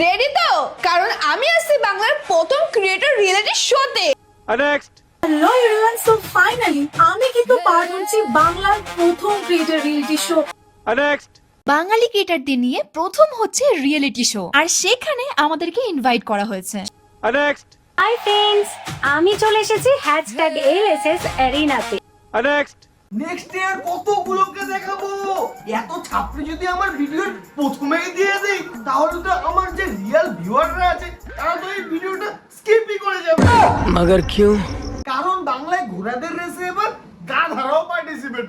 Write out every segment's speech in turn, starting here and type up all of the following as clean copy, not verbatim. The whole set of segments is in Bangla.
রেডি তো? কারণ আমি আসছি বাংলার প্রথম ক্রিয়েটর রিয়েলিটি শোতে। Next. Hello everyone, so finally আমি কিন্তু পার হচ্ছি বাংলার প্রথম ক্রিয়েটর রিয়েলিটি শো। নেক্সট। বাঙালি ক্রিয়েটারদের নিয়ে প্রথম হচ্ছে রিয়েলিটি শো, আর সেখানে আমাদেরকে ইনভাইট করা হয়েছে। নেক্সট। হাই ফ্রেন্ডস, আমি চলে এসেছি #LSS অ্যারিনাতে। নেক্সট। নেক্সট ইয়ার কতগুলোকে দেখাবো। এত ছাত্রী যদি আমার ভিডিওর প্রথমেই দিয়ে দেই তাহলে তো আমার যে রিয়েল ভিউয়াররা আছে তারা তো এই ভিডিওটা স্কিপই করে যাবে। मगर क्यों? কারণ বাংলায় ঘোড়াদের রেসে এবার গাধারাও পার্টিসিপেট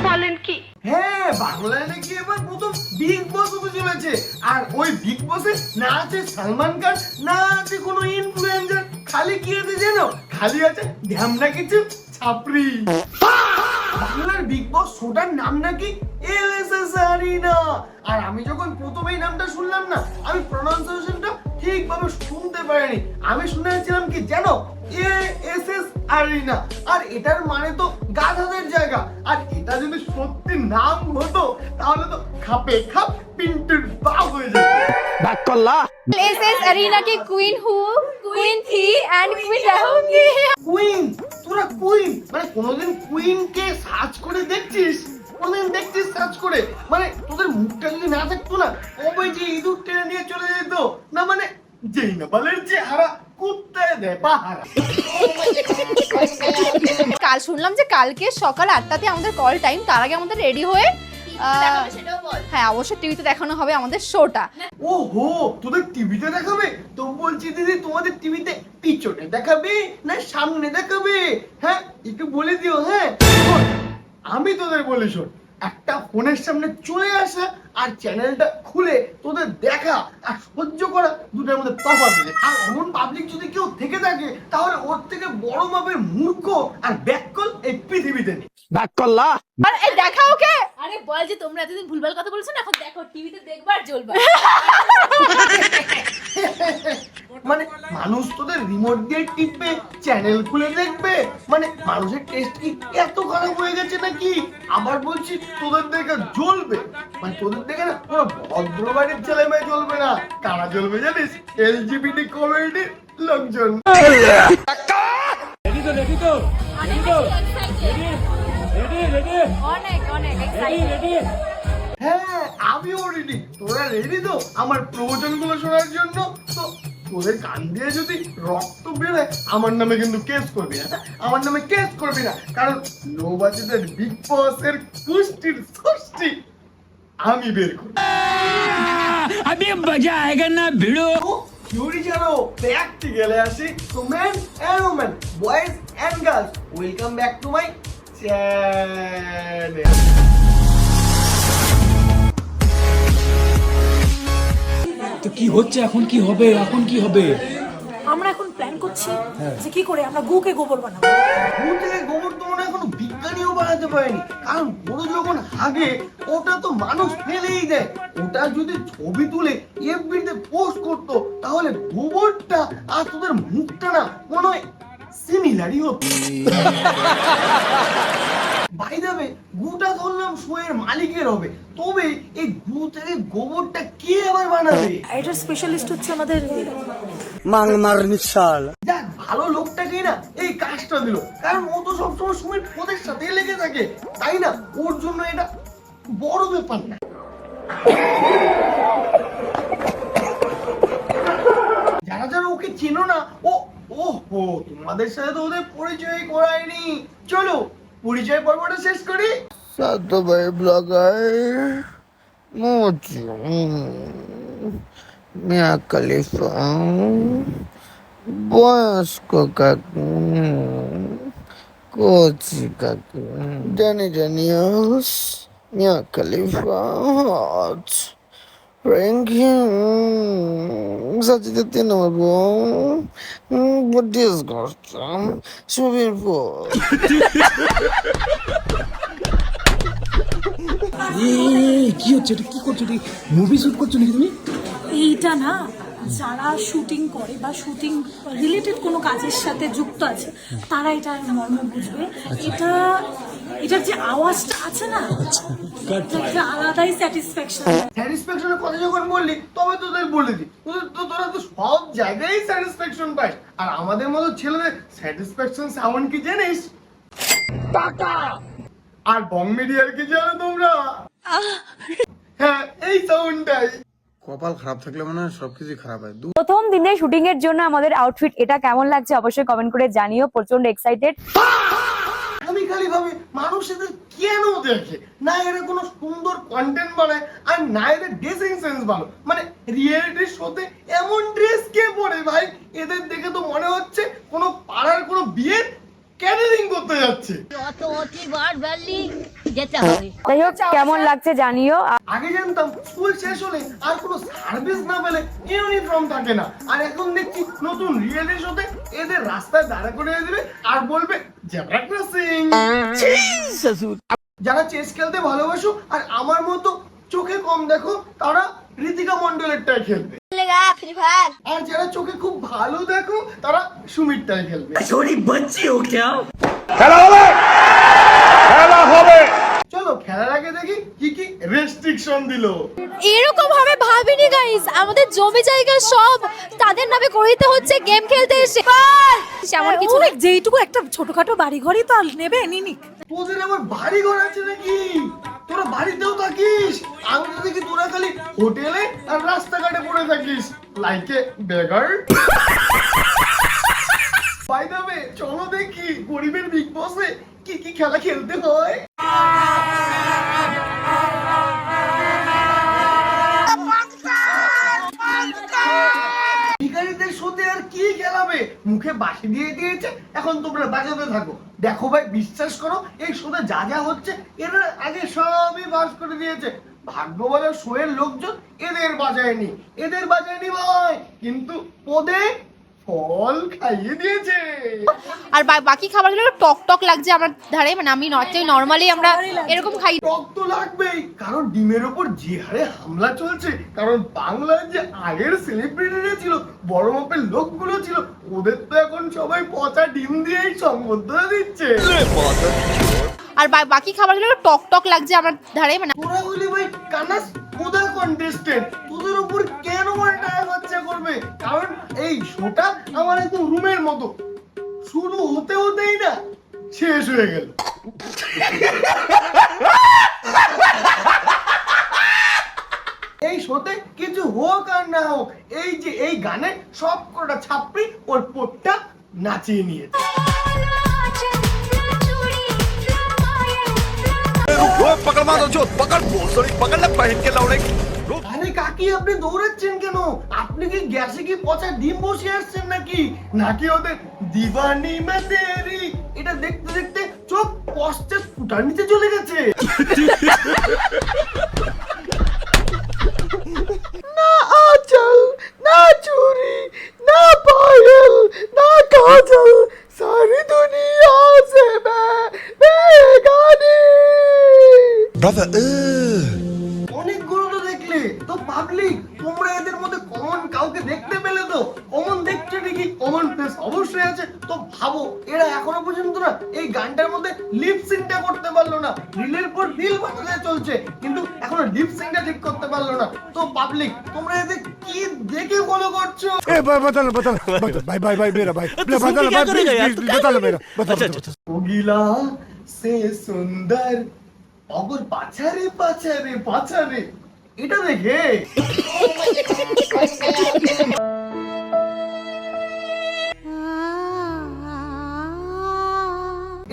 বলেন কি? হ্যাঁ, বাংলায় নাকি এবার প্রথম বিগ বস হতে চলেছে। আর ওই বিগ বসে না আছে সালমান খান, না আছে কোনো ইনফ্লুয়েন্সার, খালি কি আছে জানো? খালি আছে ঢ্যামনা কিছু ছাপরি। বাংলার বিগ বস শোটার নাম নাকি এলএসএস আরিনা। আর আমি যখন প্রথমেই নামটা শুনলাম না, আমি প্রনাউন্সিয়েশনটা ঠিকভাবে শুনতে পারিনি। আমি শুনেছিলাম কি জানো? এএসএস আরিনা। আর এটার মানে তো গাধাদের জায়গা। আর এটা যদি সত্যি নাম হতো তাহলে তো খাপে খাপ পিন্টুর বাপ হয়ে যেত। बाकल्ला এসএস অ্যারিনা की क्वीन हूँ, क्वीन थी एंड क्वीन रहूंगी। কুইন, তোরা কুইন মানে কোনোদিন কুইন কে সার্চ করে দেখছিস? কোনোদিন দেখছিস সার্চ করে? মানে তোদের মুখটা যদি না থাকতো না, কবে যে ইঁদুর টেনে নিয়ে চলে যেত না। মানে যেই না বলের যে হারা কুত্তায় দেয় পাহারা। কাল শুনলাম যে কালকে সকাল 8টাতে আমাদের কল টাইম, তার আগে আমাদের রেডি হয়ে হ্যাঁ অবশ্যই টিভিতে দেখানো হবে আমাদের শোটা। ওহো, তোদের টিভিতে দেখাবে? তো বলছি দিদি, তোমাদের টিভিতে পিছনে দেখাবে না সামনে দেখাবে? হ্যাঁ একটু বলে দিও। হ্যাঁ শোন, আমি তোদের বলি শোন, একটা ফোনের সামনে চলে আসা আর চ্যানেলটা খুলে তোদের দেখা আর সহ্য করা দুটোর মধ্যে তফাৎ আছে। আর অমন পাবলিক যদি কেউ থেকে থাকে তাহলে ওর থেকে বড় মাপের মূর্খ আর ব্যাককল এই পৃথিবীতে নেই। बाकल्ला আর এই দেখা ওকে। আরে বল যে তোমরা এতদিন ভুলভাল কথা বলছো না, এখন দেখো টিভিতে দেখবার জ্বলবা। মানে মানুষ তোদের রিমোট দিয়ে টিপবে, চ্যানেল খুলে দেখবে? মানে মানুষের টেস্ট কি এত খারাপ হয়ে গেছে নাকি? আবার বলছি তোদের দেখে জ্বলবে, মানে তোদের দেখে না কোনো ভদ্র বাড়ির ছেলে মেয়ে জ্বলবে না। কারা জ্বলবে জানিস? এলজিবিটি কমিউনিটির লোকজন। অনেক অনেক এক্সাইটেড। হ্যাঁ আমিও রেডি। তোরা রেডি তো আমার প্রবচনগুলো শোনার জন্য? তো তোদের কান দিয়ে যদি রক্ত বেরোয় আমার নামে কিন্তু কেস করবি না। আমার নামে কেস করবি না, কারণ নৌবাজিদের বিগ বসের কুষ্টির ষষ্ঠী আমি বের করি। अभी मजा आएगा ना भिड़ो। থিওরি জানো প্র্যাকটিক্যালে আসি। তো man and women, boys and girls, welcome back to my channel. তো কি হচ্ছে এখন? কি হবে এখন? কি হবে? আমরা এখন প্ল্যান করছি যে কি করে আমরা গুকে গোবর বানাবো। গরু থেকে গোবর তো মনে হয় এখনো বিজ্ঞানীও বানাতে পারেনি। কারণ গরু যখন হাগে ওটা তো মানুষ ফেলেই দেয়। ওটা যদি ছবি তুলে এফবিতে পোস্ট করতো তাহলে গোবরটা আর তোদের মুখটা না মনে হয় সিমিলারই হতো। বাই দ্য ওয়ে, গুটা ধরলাম শোয়ের মালিকের হবে, তবে এই গু থেকে গোবরটা কে আবার বানাবে? এটার স্পেশালিস্ট হচ্ছে আমাদের मांग मारनी साल যাক, ভালো লোকটাকেই না এই কাজটা দিল, কারণ ও তো সবসময় সুমির পদের সাথে লেগে থাকে, তাই না? ওর জন্য এটা বড় ব্যাপার না। যারা যারা ওকে চেনো না, ওহো তোমাদের সাথে তো ওদের পরিচয় করায়নি। চলো পরিচয় পর্বটা শেষ করি। Sato by blogger Mochi Mia Khalifa Boyasko Kaku Kochi Kaku Danny Daniels Mia Khalifa Hot Ranking Sajida Tinobu What is Gostam Swimming pool কি হচ্ছে? এটা কি করছো? মুভি শুট করছো নাকি তুমি? এইটা না, যারা শুটিং করে বা শুটিং রিলেটেড কোনো কাজের সাথে যুক্ত আছে তারা এটার মর্ম বুঝবে। এটার যে আওয়াজটা আছে না, এটা একটা আলাদাই স্যাটিসফ্যাকশন। স্যাটিসফ্যাকশনের কথা যখন বললি তবে তোদের বলে দিই, তোদের জায়গায় স্যাটিসফ্যাকশন পায়। আর আমাদের মতো ছেলেদের স্যাটিসফ্যাকশন সাউন্ড কি জানিস? টাকা। আর বং মিডিয়ার কি জানো তোমরা? হ্যাঁ, এই সাউন্ডটাই। কপাল খারাপ থাকলে মনে হয় সবকিছু খারাপ হয়। প্রথম দিনে শুটিং এর জন্য আমাদের আউটফিট এটা কেমন লাগছে অবশ্যই কমেন্ট করে জানিও। প্রচন্ড এক্সাইটেড। আমি খালি ভাবি মানুষ এদের কেন দেখে না, এরা কোনো সুন্দর কন্টেন্ট বানায় আর না এদের ড্রেসিং সেন্স ভালো। মানে রিয়েলিটি শোতে এমন ড্রেস কে পরে ভাই? এদের দেখে তো মনে হচ্ছে কোনো পাড়ার কোনো বিয়ের ক্যাটারিং করতে যাচ্ছে। যাই হোক, কেমন লাগছে জানিও। আগে জানতাম স্কুল শেষ হলে আর কোনো সার্ভিস না পেলে ইউনিফর্ম থাকে না, আর এখন দেখছি নতুন রিয়েলিটি শোতে এদের রাস্তায় দাঁড়া করে দেবে আর বলবে জেব্রা ক্রসিং। যারা চেস খেলতে ভালোবাসো আর আমার মতো চোখে কম দেখো তারা ঋতিকা মন্ডলেরটাই খেলবে, আর যারা চোখে খুব ভালো দেখো তারা সুমিরটাই খেলবে। চলো খেলার আগে দেখি কি কি রেস্ট্রিকশন দিল। এরকম ভাবে ভাবিনি গাইস, আমাদের জমি জায়গা সব তাদের নামে করে দিতে হচ্ছে গেম খেলতে এসে। এমন কিছু ওই যেইটুকু একটা ছোটখাটো বাড়ি ঘরই তো নেবে নিনিক। তোদের আবার বাড়ি ঘর আছে নাকি? তোরা বাড়িতেও থাকিস? আমি তো দেখি তোরা খালি হোটেলে আর রাস্তাঘাটে পড়ে থাকিস like a beggar. By the way, চলো দেখি গরিবের বিগ বসে কি কি খেলা খেলতে হয়। ভিখারিদের শোতে আর কি খেলাবে? মুখে বাঁশি দিয়ে দিয়েছে, এখন তোমরা বাজাতে থাকো। দেখো ভাই, বিশ্বাস করো এই শোতে যা যা হচ্ছে এরা আগে সবই বাস করে দিয়েছে। ভাগ্যবলা শোয়ের লোকজন এদের বাজায়নি ভাই, কিন্তু পদে ফল খাইয়ে দিয়েছে। আর বাকি খাবারগুলো টক টক লাগছে আমার ধারে, মানে আমি নর্মালি আমরা এরকম খাই। টক তো লাগবেই, কারণ ডিমের ওপর যে হারে হামলা চলছে, কারণ বাংলার যে আগের সেলিব্রিটিরা ছিল, বড় মাপের লোকগুলো ছিল, ওদের তো এখন সবাই পচা ডিম দিয়েই সম্বোধনা দিচ্ছে। আর বাকি খাবারগুলো টক টক লাগছে আমার ধারে, মানে তোরা হলি ভাই কানাস কোদা কন্টেস্টেন্ট, তোদের উপর কেন টাকা খরচা করবে? কারণ এই শোটা আমার একদম রুমের মতো, শুরু হতে হতেই না শেষ হয়ে গেল। এই শোতে কিছু হোক আর না হোক, এই যে এই গানে সব কটা ছাপড়ি ওর পোটটা নাচিয়ে নিয়েছে। আরে কাকি, আপনি দৌড়াচ্ছেন কেন? আপনি কি গ্যাসে কি পচা ডিম বসে আসছেন নাকি ওদের দিবানি মে তেরি এটা দেখতে দেখতে চোখ পশ্চাৎ ফুটার নিচে চলে গেছে? না আঁচল, না চুরি, না পায়েল, না কাজল, সারি দুনিয়া সে বেগানি। অনেকগুলো তো দেখলে তো পাবলিক, তোমরা এদের মধ্যে কমন কাউকে দেখতে পেলে তো? কমন দেখতে ঠিকই, কমন ফেস অবশ্যই আছে। তো ভাবো এরা এখনো পর্যন্ত না এই গানটার মধ্যে লিপ সিংটা করতে পারলো না। রিলের পর রিল বানাতে চলছে, কিন্তু এখনো লিপ সিংটা ঠিক করতে পারলো না। তো পাবলিক, তোমরা এদের কি দেখে ফলো করছো? কোকিলা সে সুন্দর অগর পাছারে পাছারে পাছারে, এটা দেখে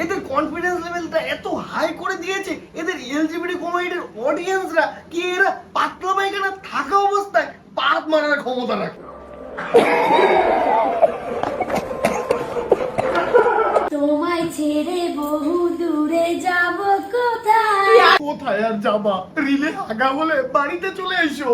এদের কনফিডেন্স লেভেলটা এত হাই করে দিয়েছে এদের এলজিবিটি কমিউনিটির অডিয়েন্সরা কি এরা পাতলা পায়খানা থাকা অবস্থায় পাত মারার ক্ষমতা রাখে। তোমায় ছেড়ে বহু দূরে যাব কোথায়? কোথায় আর যাবা? রিলে আগা বলে বাড়িতে চলে এসো।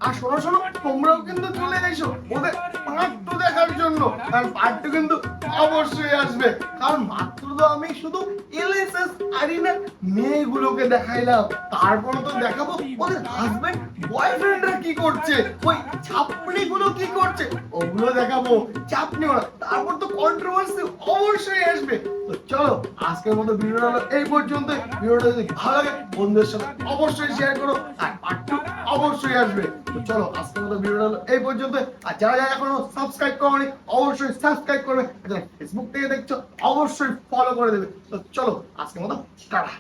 আর শোনো শোনো, তোমরাও কিন্তু চলে এসো ওদের পার্ট 2 দেখার জন্য। আর পার্ট 2 কিন্তু অবশ্যই আসবে, কারণ মাত্র তো আমি শুধু এলএসএস আরিনার মেয়েগুলোকে দেখাইলাম, তারপরে তো দেখাবো ওদের হাজবেন্ড বয়ফ্রেন্ডরা কি করছে, ওই ছাপড়ি গুলো কি করছে, ওগুলো দেখাবো। চাপ নিও না, তারপর তো কন্ট্রোভার্সি অবশ্যই আসবে। তো চলো আজকের মতো ভিডিওটা হলো এই পর্যন্ত। ভিডিওটা যদি ভালো লাগে বন্ধুদের সাথে অবশ্যই শেয়ার করো, আর পার্ট 2 অবশ্যই আসবে। তো চলো আজকের মতো ভিডিওটা হলো এই পর্যন্ত। আর যারা যারা এখনো সাবস্ক্রাইব করোনি অবশ্যই সাবস্ক্রাইব করবে, যারা ফেসবুক থেকে দেখছো অবশ্যই ফলো করে দেবে। তো চলো আজকের মতো টাটা।